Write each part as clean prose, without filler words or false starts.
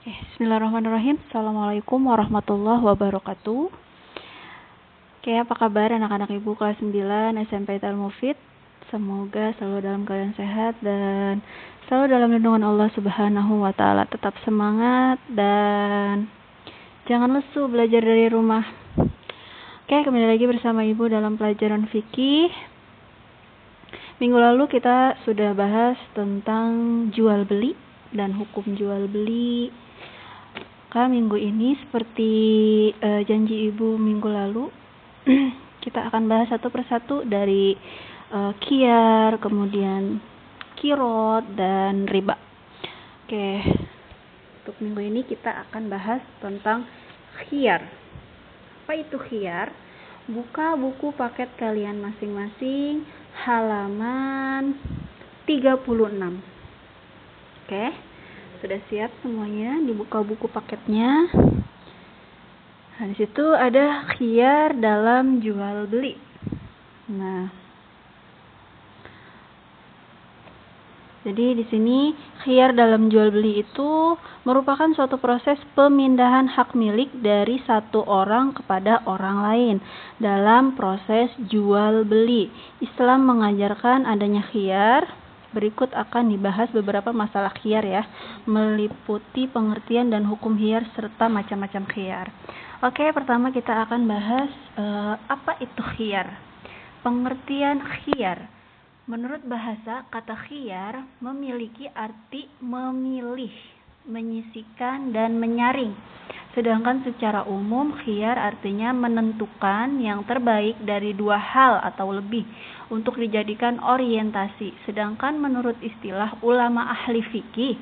Bismillahirrahmanirrahim. Assalamualaikum warahmatullahi wabarakatuh. Apa kabar anak-anak ibu kelas 9 SMP Al Mufid? Semoga selalu dalam keadaan sehat dan selalu dalam lindungan Allah Subhanahu wa taala. Tetap semangat dan jangan lesu belajar dari rumah. Kembali lagi bersama ibu dalam pelajaran fikih. Minggu lalu kita sudah bahas tentang jual beli dan hukum jual beli. Minggu ini seperti janji ibu minggu lalu kita akan bahas satu persatu dari khiyar, kemudian kirot dan riba. Untuk minggu ini kita akan bahas tentang khiyar. Apa itu khiyar? Buka buku paket kalian masing-masing halaman 36. Sudah siap semuanya, dibuka buku paketnya. Nah, di situ ada khiyar dalam jual beli. Jadi di sini khiyar dalam jual beli itu merupakan suatu proses pemindahan hak milik dari satu orang kepada orang lain dalam proses jual beli. Islam mengajarkan adanya khiyar. Berikut akan dibahas beberapa masalah khiyar meliputi pengertian dan hukum khiyar serta macam-macam khiyar. Pertama kita akan bahas apa itu khiyar. Pengertian khiyar. Menurut bahasa, kata khiyar memiliki arti memilih, menyisihkan dan menyaring. Sedangkan secara umum khiyar artinya menentukan yang terbaik dari dua hal atau lebih untuk dijadikan orientasi. Sedangkan menurut istilah ulama ahli fikih,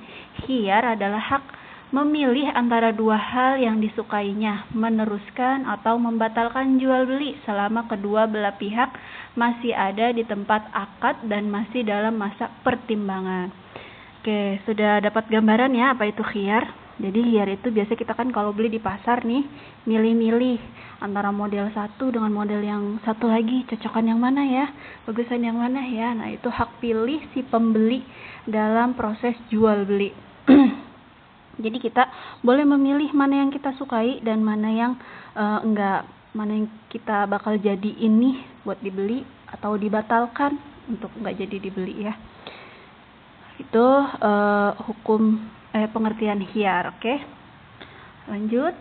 khiyar adalah hak memilih antara dua hal yang disukainya, meneruskan atau membatalkan jual beli selama kedua belah pihak masih ada di tempat akad dan masih dalam masa pertimbangan. Sudah dapat gambaran ya apa itu khiyar? Jadi khiyar itu biasa kita kan kalau beli di pasar nih, milih-milih antara model satu dengan model yang satu lagi, cocokan yang mana ya, bagusan yang mana ya. Nah, itu hak pilih si pembeli dalam proses jual beli. Jadi kita boleh memilih mana yang kita sukai dan mana yang enggak, mana yang kita bakal jadi ini buat dibeli atau dibatalkan untuk enggak jadi dibeli ya. Itu hukum pengertian khiyar. Lanjut.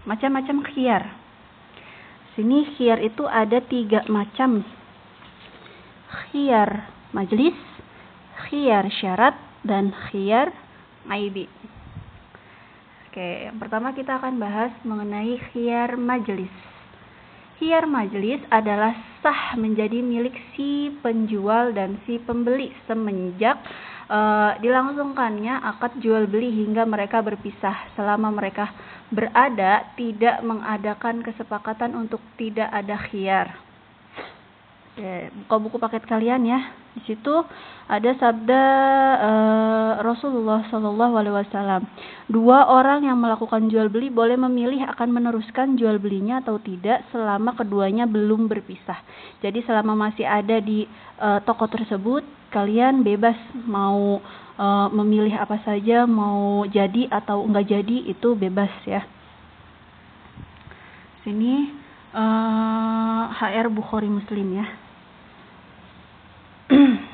Macam-macam khiyar. Sini khiyar itu ada 3 macam. Khiyar majlis, khiyar syarat, dan khiyar aibi. Yang pertama kita akan bahas mengenai khiyar majlis. Khiyar majlis adalah sah menjadi milik si penjual dan si pembeli semenjak dilangsungkannya akad jual beli hingga mereka berpisah. Selama mereka berada tidak mengadakan kesepakatan untuk tidak ada khiyar. Buka buku paket kalian ya. Di situ ada sabda Rasulullah SAW. 2 orang yang melakukan jual beli boleh memilih akan meneruskan jual belinya atau tidak selama keduanya belum berpisah. Jadi selama masih ada di toko tersebut, kalian bebas mau memilih apa saja, mau jadi atau enggak jadi, itu bebas ya. Sini HR Bukhari Muslim ya.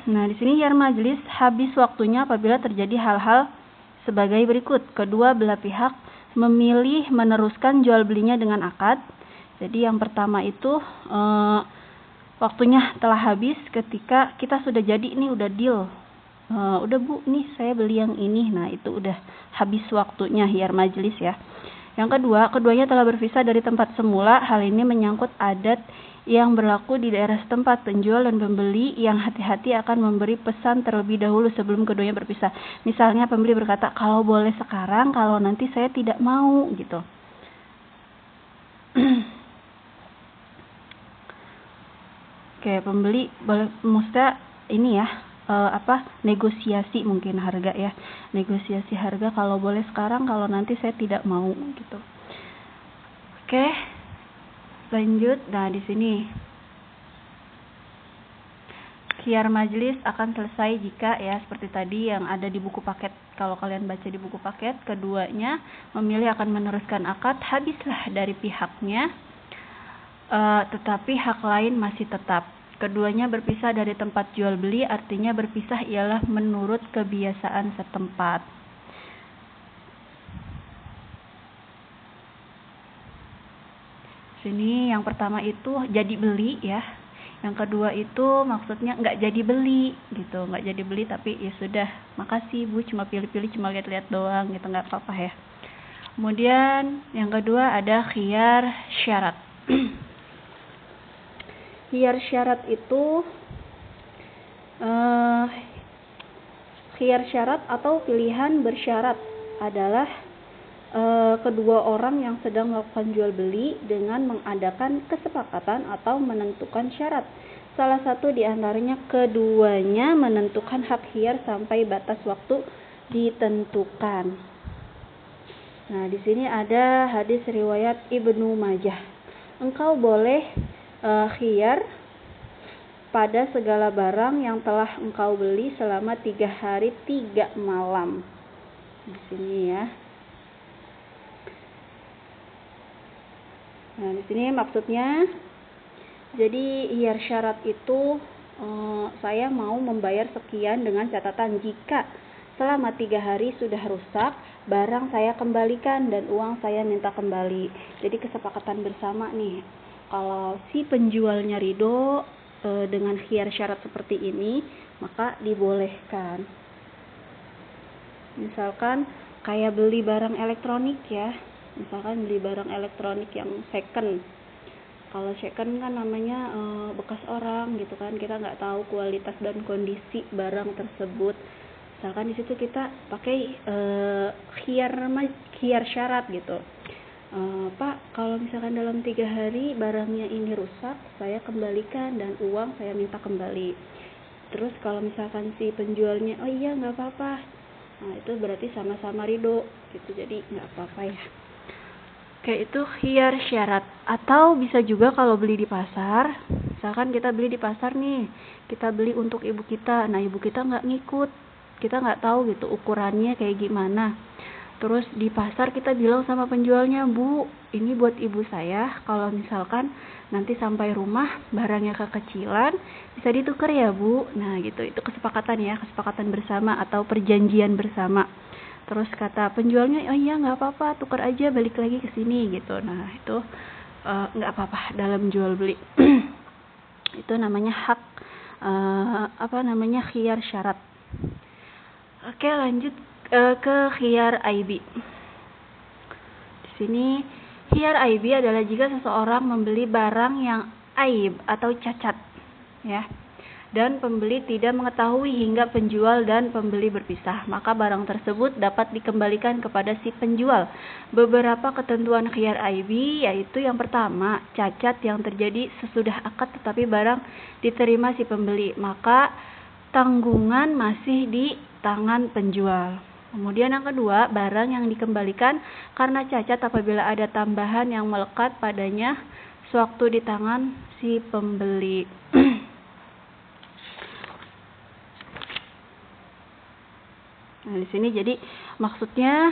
Nah, di sini khiyar majlis habis waktunya apabila terjadi hal-hal sebagai berikut. Kedua belah pihak memilih meneruskan jual belinya dengan akad. Jadi yang pertama itu waktunya telah habis ketika kita sudah jadi, ini udah deal. Udah Bu, nih saya beli yang ini. Nah, itu udah habis waktunya khiyar majlis ya. Yang kedua, keduanya telah berpisah dari tempat semula. Hal ini menyangkut adat yang berlaku di daerah setempat. Penjual dan pembeli yang hati-hati akan memberi pesan terlebih dahulu sebelum keduanya berpisah. Misalnya pembeli berkata, kalau boleh sekarang, kalau nanti saya tidak mau gitu. Pembeli boleh mesti ini ya, negosiasi mungkin harga ya. Negosiasi harga, kalau boleh sekarang, kalau nanti saya tidak mau gitu. Lanjut. Nah, di sini Khiyar majlis akan selesai jika ya seperti tadi yang ada di buku paket. Kalau kalian baca di buku paket, keduanya memilih akan meneruskan akad, habislah dari pihaknya, tetapi hak lain masih tetap. Keduanya berpisah dari tempat jual beli, artinya berpisah ialah menurut kebiasaan setempat. Sini yang pertama itu jadi beli ya. Yang kedua itu maksudnya nggak jadi beli gitu, nggak jadi beli tapi ya sudah, makasih Bu, cuma pilih-pilih, cuma lihat-lihat doang gitu, nggak apa-apa ya. Kemudian yang kedua ada khiyar syarat. Khiyar syarat itu khiyar syarat atau pilihan bersyarat adalah kedua orang yang sedang melakukan jual beli dengan mengadakan kesepakatan atau menentukan syarat. Salah satu di antaranya keduanya menentukan hak khiyar sampai batas waktu ditentukan. Nah, di sini ada hadis riwayat Ibnu Majah. Engkau boleh khiyar pada segala barang yang telah engkau beli selama 3 hari 3 malam. Di sini ya. Nah, di sini maksudnya, jadi khiyar syarat itu saya mau membayar sekian dengan catatan jika selama 3 hari sudah rusak, barang saya kembalikan dan uang saya minta kembali. Jadi kesepakatan bersama nih. Kalau si penjualnya ridho dengan khiyar syarat seperti ini, maka dibolehkan. Misalkan kayak beli barang elektronik ya. Misalkan beli barang elektronik yang second. Kalau second kan namanya bekas orang gitu kan, kita nggak tahu kualitas dan kondisi barang tersebut. Misalkan di situ kita pakai khiyar syarat gitu. Pak, kalau misalkan dalam 3 hari barangnya ini rusak, saya kembalikan dan uang saya minta kembali. Terus kalau misalkan si penjualnya, oh iya nggak apa-apa, nah itu berarti sama-sama ridho gitu, jadi nggak apa-apa ya. Oke, itu khiyar syarat. Atau bisa juga kalau beli di pasar, misalkan kita beli di pasar nih, kita beli untuk ibu kita, nah ibu kita nggak ngikut, kita nggak tahu gitu ukurannya kayak gimana. Terus di pasar kita bilang sama penjualnya, Bu, ini buat ibu saya, kalau misalkan nanti sampai rumah barangnya kekecilan, bisa ditukar ya Bu. Nah gitu, itu kesepakatan ya, kesepakatan bersama atau perjanjian bersama. Terus kata penjualnya, oh iya nggak apa-apa, tukar aja balik lagi ke sini gitu. Nah itu nggak apa-apa dalam jual beli. Itu namanya hak khiyar syarat. Oke, lanjut ke khiyar aibi. Di sini khiyar aibi adalah jika seseorang membeli barang yang aib atau cacat ya, dan pembeli tidak mengetahui hingga penjual dan pembeli berpisah, maka barang tersebut dapat dikembalikan kepada si penjual. Beberapa ketentuan khiyar aibi yaitu yang pertama, cacat yang terjadi sesudah akad tetapi barang diterima si pembeli, maka tanggungan masih di tangan penjual. Kemudian yang kedua, barang yang dikembalikan karena cacat apabila ada tambahan yang melekat padanya sewaktu di tangan si pembeli. Nah, di sini jadi maksudnya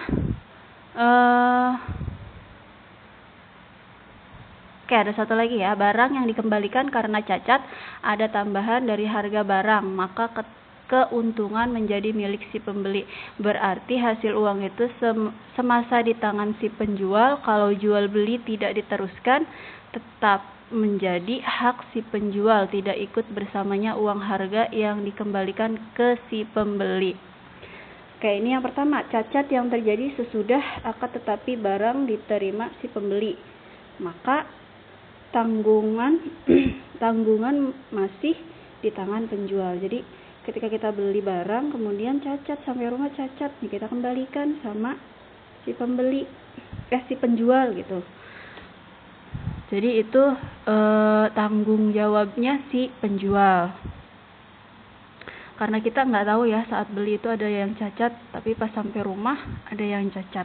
oke, ada satu lagi ya, barang yang dikembalikan karena cacat ada tambahan dari harga barang, maka keuntungan menjadi milik si pembeli. Berarti hasil uang itu semasa di tangan si penjual, kalau jual beli tidak diteruskan tetap menjadi hak si penjual, tidak ikut bersamanya uang harga yang dikembalikan ke si pembeli. Oke, ini yang pertama, cacat yang terjadi sesudah akad tetapi barang diterima si pembeli, maka tanggungan masih di tangan penjual. Jadi ketika kita beli barang kemudian cacat, sampai rumah cacat, nih kita kembalikan sama si pembeli, si penjual gitu. Jadi itu tanggung jawabnya si penjual. Karena kita nggak tahu ya, saat beli itu ada yang cacat, tapi pas sampai rumah ada yang cacat.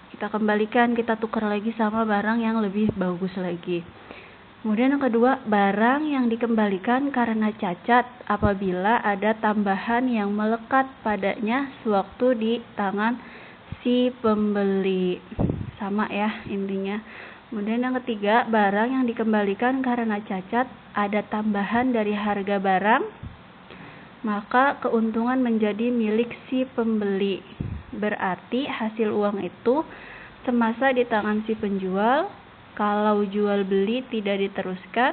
Kita kembalikan, kita tukar lagi sama barang yang lebih bagus lagi. Kemudian yang kedua, barang yang dikembalikan karena cacat apabila ada tambahan yang melekat padanya sewaktu di tangan si pembeli. Sama ya intinya. Kemudian yang ketiga, barang yang dikembalikan karena cacat ada tambahan dari harga barang, maka keuntungan menjadi milik si pembeli. Berarti hasil uang itu semasa di tangan si penjual. Kalau jual beli tidak diteruskan,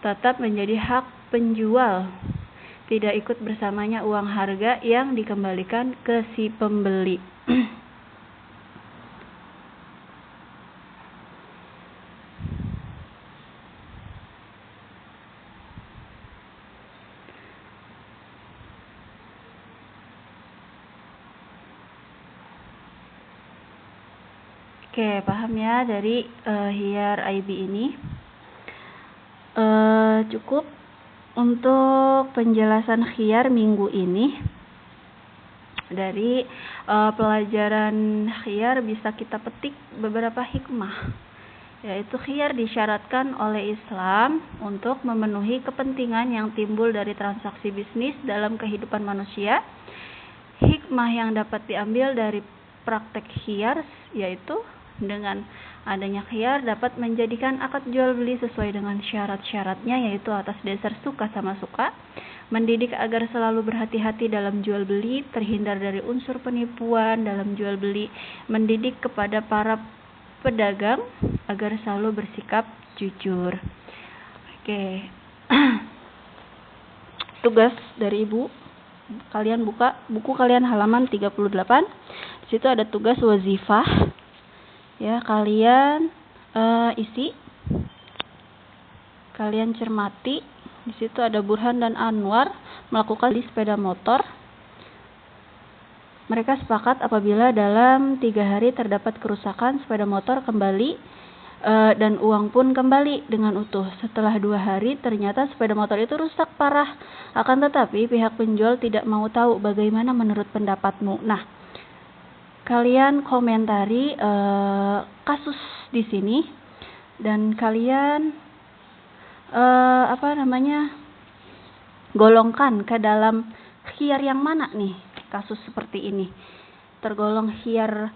tetap menjadi hak penjual. Tidak ikut bersamanya uang harga yang dikembalikan ke si pembeli. Oke, paham ya dari khiyar IB ini. Cukup untuk penjelasan khiyar minggu ini. Dari pelajaran khiyar bisa kita petik beberapa hikmah, yaitu khiyar disyaratkan oleh Islam untuk memenuhi kepentingan yang timbul dari transaksi bisnis dalam kehidupan manusia. Hikmah yang dapat diambil dari praktek khiyar yaitu dengan adanya khiyar dapat menjadikan akad jual beli sesuai dengan syarat-syaratnya, yaitu atas dasar suka sama suka, mendidik agar selalu berhati-hati dalam jual beli, terhindar dari unsur penipuan dalam jual beli, mendidik kepada para pedagang agar selalu bersikap jujur. Oke. Tugas dari Ibu, kalian buka buku kalian halaman 38. Di situ ada tugas wazifah. Ya, kalian isi, kalian cermati. Di situ ada Burhan dan Anwar melakukan di sepeda motor. Mereka sepakat apabila dalam 3 hari terdapat kerusakan, sepeda motor kembali dan uang pun kembali dengan utuh. Setelah 2 hari ternyata sepeda motor itu rusak parah. Akan tetapi pihak penjual tidak mau tahu. Bagaimana menurut pendapatmu? Nah, kalian komentari kasus di sini dan kalian golongkan ke dalam khiyar yang mana nih kasus seperti ini. Tergolong khiyar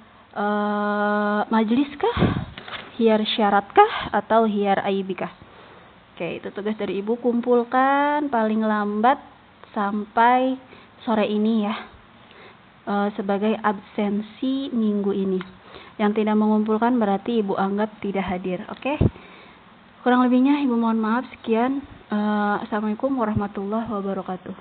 majlis kah? Khiyar syarat kah? Atau khiyar aibi kah? Oke, itu tugas dari Ibu, kumpulkan paling lambat sampai sore ini ya. Sebagai absensi minggu ini. Yang tidak mengumpulkan berarti Ibu anggap tidak hadir. Oke? Kurang lebihnya Ibu mohon maaf. Sekian. Assalamualaikum warahmatullahi wabarakatuh.